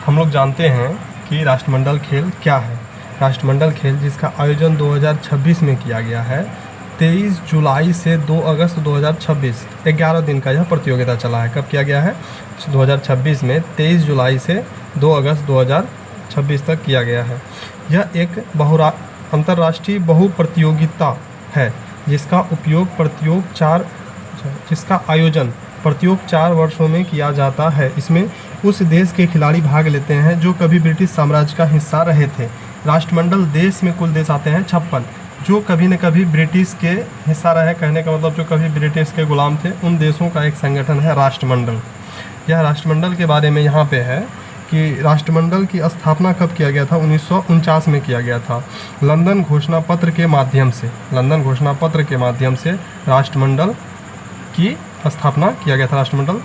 हम लोग जानते हैं कि राष्ट्रमंडल खेल क्या है। राष्ट्रमंडल खेल जिसका आयोजन 2026 में किया गया है, 23 जुलाई से 2 अगस्त 2026, 11 दिन का यह प्रतियोगिता चला है। कब किया गया है? 2026 में 23 जुलाई से 2 अगस्त 2026 तक किया गया है। यह एक अंतर्राष्ट्रीय बहुप्रतियोगिता है जिसका आयोजन प्रत्येक 4 वर्षों में किया जाता है। इसमें उस देश के खिलाड़ी भाग लेते हैं जो कभी ब्रिटिश साम्राज्य का हिस्सा रहे थे। राष्ट्रमंडल देश में कुल देश आते हैं 56, जो कभी न कभी ब्रिटिश के हिस्सा रहे। कहने का मतलब जो कभी ब्रिटिश के गुलाम थे, उन देशों का एक संगठन है राष्ट्रमंडल। यह राष्ट्रमंडल के बारे में यहाँ पे है कि राष्ट्रमंडल की स्थापना कब किया गया था? 1949 में किया गया था। लंदन घोषणा पत्र के माध्यम से राष्ट्रमंडल की स्थापना किया गया था। राष्ट्रमंडल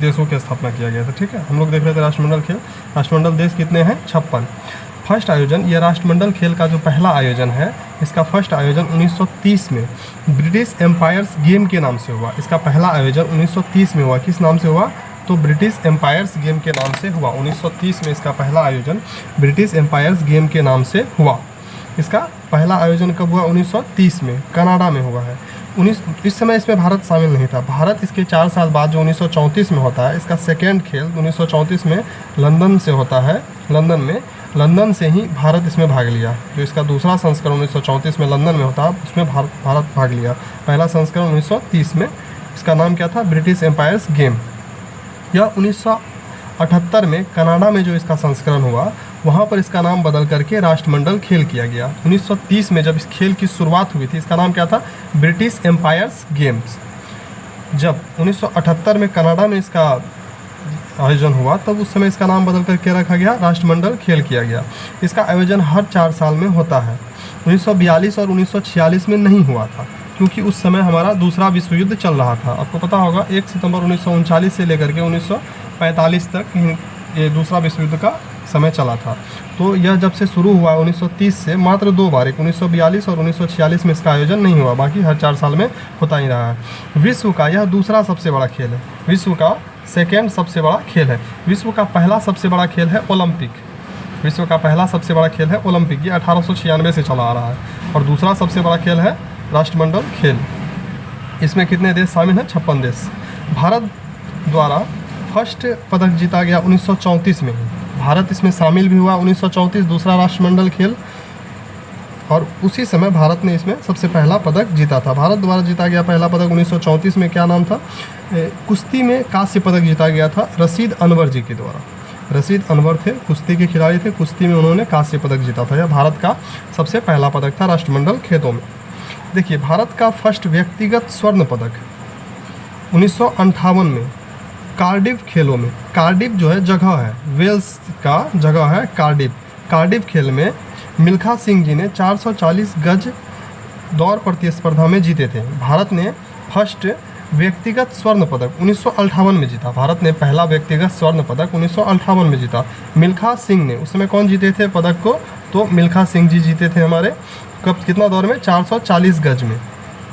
देशों की स्थापना किया गया था। ठीक है, हम लोग देख रहे थे राष्ट्रमंडल खेल। राष्ट्रमंडल देश कितने हैं? 56। फर्स्ट आयोजन, यह राष्ट्रमंडल खेल का जो पहला आयोजन है, इसका फर्स्ट आयोजन 1930 में ब्रिटिश एम्पायर्स गेम के नाम से हुआ। इसका पहला आयोजन 1930 में हुआ। किस नाम से हुआ? तो ब्रिटिश एम्पायर्स गेम के नाम से हुआ। 1930 में इसका पहला आयोजन ब्रिटिश एम्पायर्स गेम के नाम से हुआ। इसका पहला आयोजन कब हुआ? 1930 में कनाडा में हुआ है। इस समय इसमें भारत शामिल नहीं था। भारत इसके 4 साल बाद जो 1934 में होता है, इसका सेकेंड खेल 1934 में लंदन से होता है। लंदन से ही भारत इसमें भाग लिया। जो इसका दूसरा संस्करण 1934 में लंदन में होता है, उसमें भारत भाग लिया। पहला संस्करण 1930 में, इसका नाम क्या था? British empires game. यह 1978 में कनाडा में जो इसका संस्करण हुआ, वहाँ पर इसका नाम बदल करके राष्ट्रमंडल खेल किया गया। 1930 में जब इस खेल की शुरुआत हुई थी, इसका नाम क्या था? British empires games. जब 1978 में कनाडा में इसका आयोजन हुआ, तब उस समय इसका नाम बदल करके रखा गया, राष्ट्रमंडल खेल किया गया। इसका आयोजन हर 4 साल में होता है। 1942 और 1946 में नहीं हुआ था, क्योंकि उस समय हमारा दूसरा विश्व युद्ध चल रहा था। आपको पता होगा 1 सितंबर 1939 से लेकर के 1945 तक ये दूसरा विश्व युद्ध का समय चला था। तो यह जब से शुरू हुआ 1930 से मात्र 2 बार, 1942 और 1946 में इसका आयोजन नहीं हुआ, बाकी हर 4 साल में होता ही रहा है। विश्व का यह दूसरा सबसे बड़ा खेल है। विश्व का सेकेंड सबसे बड़ा खेल है। विश्व का पहला सबसे बड़ा खेल है ओलंपिक। विश्व का पहला सबसे बड़ा खेल है ओलंपिक, ये 1896 से चला आ रहा है। और दूसरा सबसे बड़ा खेल है राष्ट्रमंडल खेल। इसमें कितने देश शामिल हैं? 56 देश। भारत द्वारा फर्स्ट पदक जीता गया 1934 में ही। भारत इसमें शामिल भी हुआ 1934, दूसरा राष्ट्रमंडल खेल, और उसी समय भारत ने इसमें सबसे पहला पदक जीता था। भारत द्वारा जीता गया पहला पदक 1934 में क्या नाम था? कुश्ती में कांस्य पदक जीता गया था रशीद अनवर जी के द्वारा। रशीद अनवर थे, कुश्ती के खिलाड़ी थे। कुश्ती में उन्होंने कांस्य पदक जीता था। यह भारत का सबसे पहला पदक था राष्ट्रमंडल खेलों में। देखिए, भारत का फर्स्ट व्यक्तिगत स्वर्ण पदक 1958 में कार्डिफ खेलों में। कार्डिफ जो है जगह है, वेल्स का जगह है कार्डिफ। कार्डिफ खेल में मिल्खा सिंह जी ने 440 गज दौड़ प्रतिस्पर्धा में जीते थे। भारत ने फर्स्ट व्यक्तिगत स्वर्ण पदक 1958 में जीता। भारत ने पहला व्यक्तिगत स्वर्ण पदक 1958 में जीता। मिल्खा सिंह ने, उस समय कौन जीते थे पदक को? तो मिल्खा सिंह जी जीते थे हमारे। कब, कितना दौर में? 440 गज में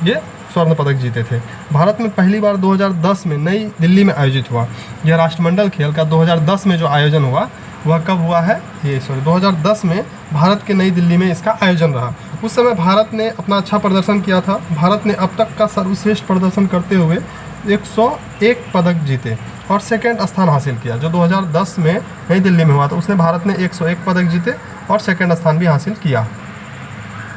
ये स्वर्ण पदक जीते थे। भारत में पहली बार 2010 में नई दिल्ली में आयोजित हुआ। यह राष्ट्रमंडल खेल का 2010 में जो आयोजन हुआ, वह कब हुआ है? 2010 में भारत के नई दिल्ली में इसका आयोजन रहा। उस समय भारत ने अपना अच्छा प्रदर्शन किया था। भारत ने अब तक का सर्वश्रेष्ठ प्रदर्शन करते हुए 101 पदक जीते और सेकंड स्थान हासिल किया। जो 2010 में नई दिल्ली में हुआ था, उसमें भारत ने 101 पदक जीते और सेकंड स्थान भी हासिल किया।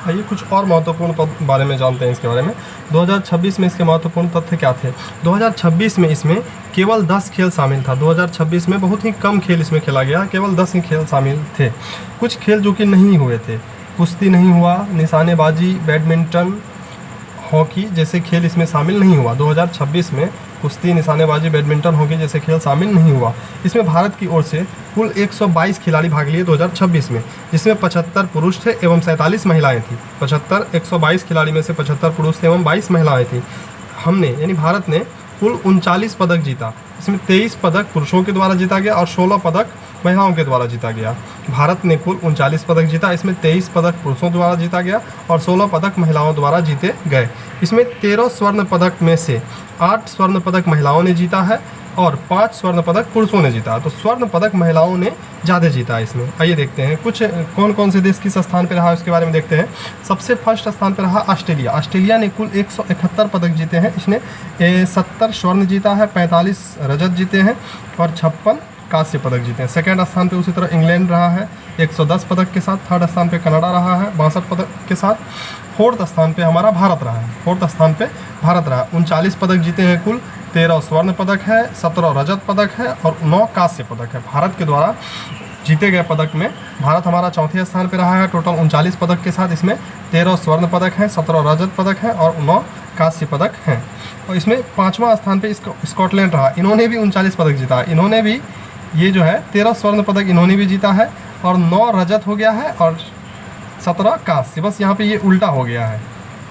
आइए कुछ और महत्वपूर्ण बारे में जानते हैं इसके बारे में। 2026 में इसके महत्वपूर्ण तथ्य क्या थे? 2026 में इसमें केवल 10 खेल शामिल था। 2026 में बहुत ही कम खेल इसमें खेला गया, केवल 10 ही खेल शामिल थे। कुछ खेल जो कि नहीं हुए थे, कुश्ती नहीं हुआ, निशानेबाजी, बैडमिंटन, हॉकी जैसे खेल इसमें शामिल नहीं हुआ। 2026 में कुश्ती, निशानेबाजी, बैडमिंटन, हॉकी जैसे खेल शामिल नहीं हुआ। इसमें भारत की ओर से कुल 122 खिलाड़ी भाग लिए 2026 में, जिसमें 75 पुरुष थे एवं 47 महिलाएं थी। 122 खिलाड़ी में से 75 पुरुष थे एवं 22 महिलाएं थी। हमने यानी भारत ने कुल 39 पदक जीता। इसमें 23 पदक पुरुषों के द्वारा जीता गया और 16 पदक महिलाओं के द्वारा जीता गया। भारत ने कुल 39 पदक जीता, इसमें 23 पदक पुरुषों द्वारा जीता गया और 16 पदक महिलाओं द्वारा जीते गए। इसमें 13 स्वर्ण पदक में से 8 स्वर्ण पदक महिलाओं ने जीता है और 5 स्वर्ण पदक पुरुषों ने जीता। तो स्वर्ण पदक महिलाओं ने ज़्यादा जीता है इसमें। आइए देखते हैं कुछ कौन कौन से देश किस स्थान पर रहा है उसके बारे में देखते हैं। सबसे फर्स्ट स्थान पर रहा ऑस्ट्रेलिया। ऑस्ट्रेलिया ने कुल 171 पदक जीते हैं। इसने 70 स्वर्ण जीता है, 45 रजत जीते हैं और 56 कांस्य पदक जीते हैं। सेकेंड स्थान पे उसी तरह इंग्लैंड रहा है 110 पदक के साथ। थर्ड स्थान पे कनाडा रहा है 62 पदक के साथ। फोर्थ स्थान पे हमारा भारत रहा है। फोर्थ स्थान पे भारत रहा, 39 पदक जीते हैं कुल। 13 स्वर्ण पदक है, 17 रजत पदक है और 9 कांस्य पदक है। भारत के द्वारा जीते गए पदक में भारत हमारा चौथे स्थान पे रहा है टोटल 39 पदक के साथ। इसमें 13 स्वर्ण पदक हैं, 17 रजत पदक हैं और 9 कांस्य पदक हैं। और इसमें 5वां स्थान पे स्कॉटलैंड रहा। इन्होंने भी 39 पदक जीता। इन्होंने भी ये जो है 13 स्वर्ण पदक इन्होंने भी जीता है और 9 रजत हो गया है और 17 कांस्य। बस यहाँ पे ये उल्टा हो गया है,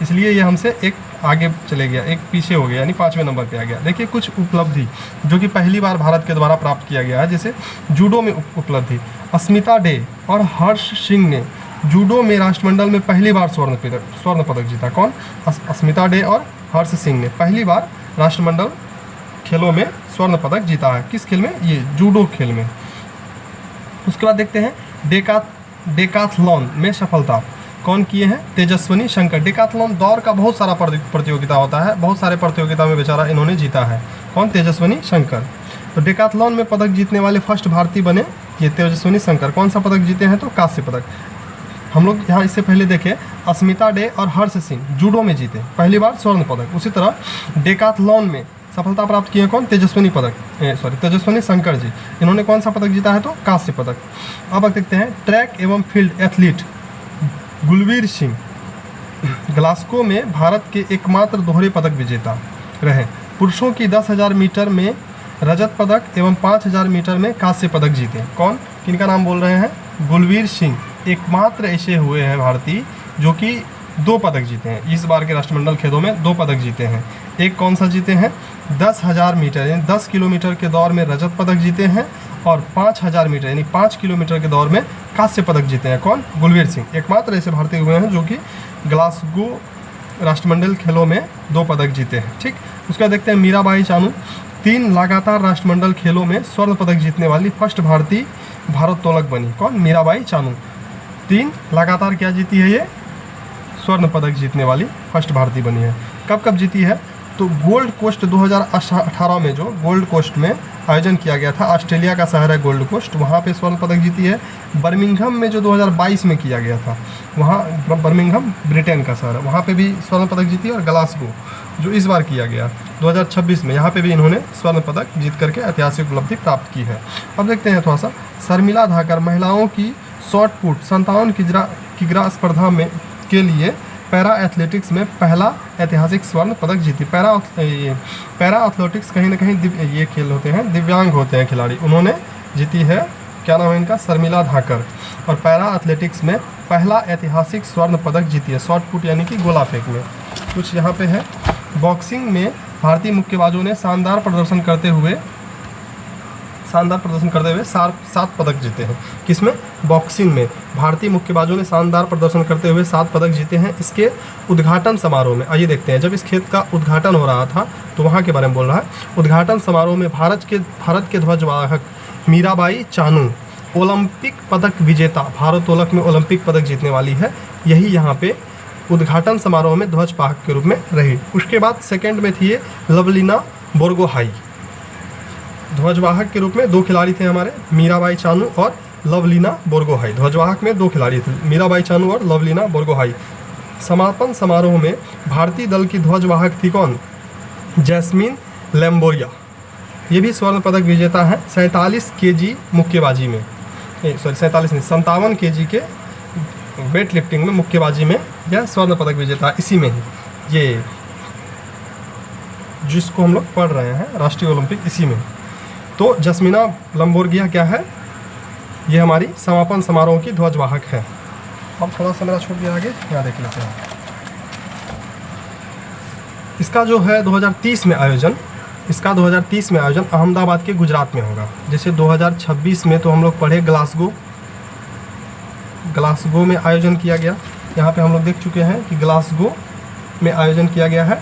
इसलिए ये हमसे एक आगे चले गया, एक पीछे हो गया, यानी 5वें नंबर पे आ गया। देखिए कुछ उपलब्धि जो कि पहली बार भारत के द्वारा प्राप्त किया गया है, जैसे जूडो में उपलब्धि। अस्मिता डे और हर्ष सिंह ने जूडो में राष्ट्रमंडल में पहली बार स्वर्ण पदक जीता। कौन? अस्मिता डे और हर्ष सिंह ने पहली बार राष्ट्रमंडल खेलों में स्वर्ण पदक जीता है। किस खेल में? ये जूडो खेल में। उसके बाद देखते हैं डेकाथलॉन में सफलता कौन किए हैं? तेजस्विनी शंकर। डेकाथलॉन दौड़ का बहुत सारा प्रतियोगिता होता है, बहुत सारे प्रतियोगिता में बेचारा इन्होंने जीता है। कौन? तेजस्विनी शंकर। तो डेकाथलॉन में पदक जीतने वाले फर्स्ट भारतीय बने ये तेजस्विनी शंकर। कौन सा पदक जीते हैं? तो कांस्य पदक। हम लोग यहाँ इससे पहले देखें अस्मिता डे और हर्ष सिंह जूडो में जीते, पहली बार स्वर्ण पदक। उसी तरह डेकाथलॉन में सफलता प्राप्त किए कौन? तेजस्विनी शंकर जी। इन्होंने कौन सा पदक जीता है? तो कांस्य पदक। अब देखते हैं ट्रैक एवं field athlete Gulveer Singh Glasgow में भारत के एकमात्र दोहरे पदक विजेता रहे। पुरुषों की 10,000 मीटर में रजत पदक एवं 5,000 मीटर में कांस्य पदक जीते। कौन? किनका नाम बोल रहे हैं? गुलवीर सिंह एकमात्र ऐसे हुए हैं भारतीय जो कि 2 पदक जीते हैं। इस बार के राष्ट्रमंडल खेलों में 2 पदक जीते हैं। एक कौन सा जीते हैं? 10,000 मीटर यानी 10 किलोमीटर के दौड़ में रजत पदक जीते हैं और 5,000 मीटर यानी 5 किलोमीटर के दौड़ में कांस्य पदक जीते हैं। कौन? गुलवीर सिंह एकमात्र ऐसे भारतीय हुए हैं जो कि ग्लासगो राष्ट्रमंडल खेलों में 2 पदक जीते हैं। ठीक, उसका देखते हैं मीराबाई चानू 3 लगातार राष्ट्रमंडल खेलों में स्वर्ण पदक जीतने वाली फर्स्ट भारतीय भारोत्तोलक बनी। कौन? मीराबाई चानू 3 लगातार क्या जीती है? ये स्वर्ण पदक जीतने वाली फर्स्ट भारतीय बनी है। कब कब जीती है? तो गोल्ड कोस्ट 2018 में जो गोल्ड कोस्ट में आयोजन किया गया था, ऑस्ट्रेलिया का शहर है गोल्ड कोस्ट, वहाँ पे स्वर्ण पदक जीती है। बर्मिंघम में जो 2022 में किया गया था, वहाँ बर्मिंघम ब्रिटेन का शहर है, वहाँ पे भी स्वर्ण पदक जीती है। और ग्लासगो जो इस बार किया गया 2026 में, यहाँ पे भी इन्होंने स्वर्ण पदक जीत करके ऐतिहासिक उपलब्धि प्राप्त की है। अब देखते हैं थोड़ा सा शर्मिला धाकर महिलाओं की शॉर्ट पुट 57 किग्रा स्पर्धा में के लिए पैरा एथलेटिक्स में पहला ऐतिहासिक स्वर्ण पदक जीती। पैरा एथलेटिक्स कहीं ना कहीं ये खेल होते हैं, दिव्यांग होते हैं खिलाड़ी, उन्होंने जीती है। क्या नाम है इनका? शर्मिला धाकर। और पैरा एथलेटिक्स में पहला ऐतिहासिक स्वर्ण पदक जीती है शॉर्ट पुट यानी कि गोला फेंक में। कुछ यहाँ पे है। बॉक्सिंग में भारतीय मुक्केबाजों ने शानदार प्रदर्शन करते हुए 7 पदक जीते हैं। किसमें? बॉक्सिंग में भारतीय मुक्केबाजों ने शानदार प्रदर्शन करते हुए 7 पदक जीते हैं। इसके उद्घाटन समारोह में आइए देखते हैं। जब इस खेल का उद्घाटन हो रहा था तो वहाँ के बारे में बोल रहा है। उद्घाटन समारोह में भारत के ध्वजवाहक मीराबाई चानू ओलंपिक पदक विजेता, भारोत्तोलक में ओलंपिक पदक जीतने वाली है, यही यहाँ पे उद्घाटन समारोह में ध्वजवाहक के रूप में रही। उसके बाद सेकेंड में थी लवलीना बोरगोहाई। ध्वजवाहक के रूप में 2 खिलाड़ी थे हमारे, मीराबाई चानू और लवलीना बोरगोहाई। ध्वजवाहक में 2 खिलाड़ी थे, मीराबाई चानू और लवलीना बोरगोहाई। समापन समारोह में भारतीय दल की ध्वजवाहक थी कौन? जैस्मिन लैम्बोरिया। ये भी स्वर्ण पदक विजेता है 47 केजी मुक्केबाजी में, 57 केजी के वेट लिफ्टिंग में, मुक्केबाजी में यह स्वर्ण पदक विजेता। इसी में ही ये जिसको हम लोग पढ़ रहे हैं राष्ट्रीय ओलंपिक, इसी में। तो जस्मिना लम्बोर्गिया क्या है? ये हमारी समापन समारोह की ध्वजवाहक है। अब थोड़ा सा मेरा छूट गया आगे, यहाँ देख लेते हैं। इसका जो है 2030 में आयोजन, अहमदाबाद के गुजरात में होगा। जैसे 2026 में तो हम लोग पढ़े ग्लासगो में आयोजन किया गया। यहाँ पे हम लोग देख चुके हैं कि ग्लासगो में आयोजन किया गया है।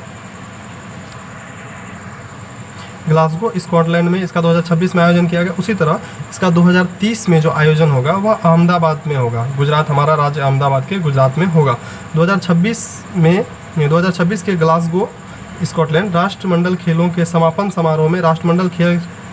ग्लासगो स्कॉटलैंड में इसका 2026 में आयोजन किया गया। उसी तरह इसका 2030 में जो आयोजन होगा वह अहमदाबाद में होगा। गुजरात, हमारा राज्य अहमदाबाद के गुजरात में होगा। 2026 के ग्लासगो स्कॉटलैंड राष्ट्रमंडल खेलों के समापन समारोह में राष्ट्रमंडल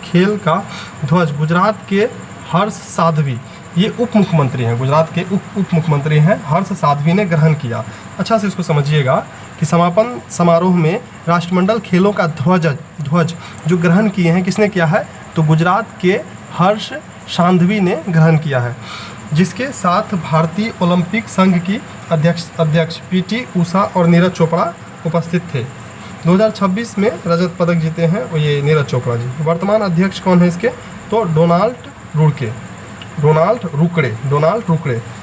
खेल का ध्वज गुजरात के हर्ष साध्वी, ये उप मुख्यमंत्री हैं, गुजरात के उप मुख्यमंत्री हैं, हर्ष साध्वी ने ग्रहण किया। अच्छा से इसको समझिएगा कि समापन समारोह में राष्ट्रमंडल खेलों का ध्वज जो ग्रहण किए हैं किसने किया है, तो गुजरात के हर्ष साध्वी ने ग्रहण किया है, जिसके साथ भारतीय ओलंपिक संघ की अध्यक्ष PT उषा और नीरज चोपड़ा उपस्थित थे। 2026 में रजत पदक जीते हैं और ये नीरज चोपड़ा जी। वर्तमान अध्यक्ष कौन है इसके, तो डोनाल्ड रुकड़े।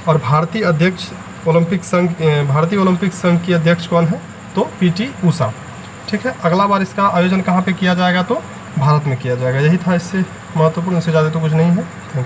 और भारतीय ओलंपिक संघ की अध्यक्ष कौन है, तो PT उषा। ठीक है, अगला बार इसका आयोजन कहाँ पे किया जाएगा, तो भारत में किया जाएगा। यही था इससे महत्वपूर्ण, इससे ज़्यादा तो कुछ नहीं है। Thank you.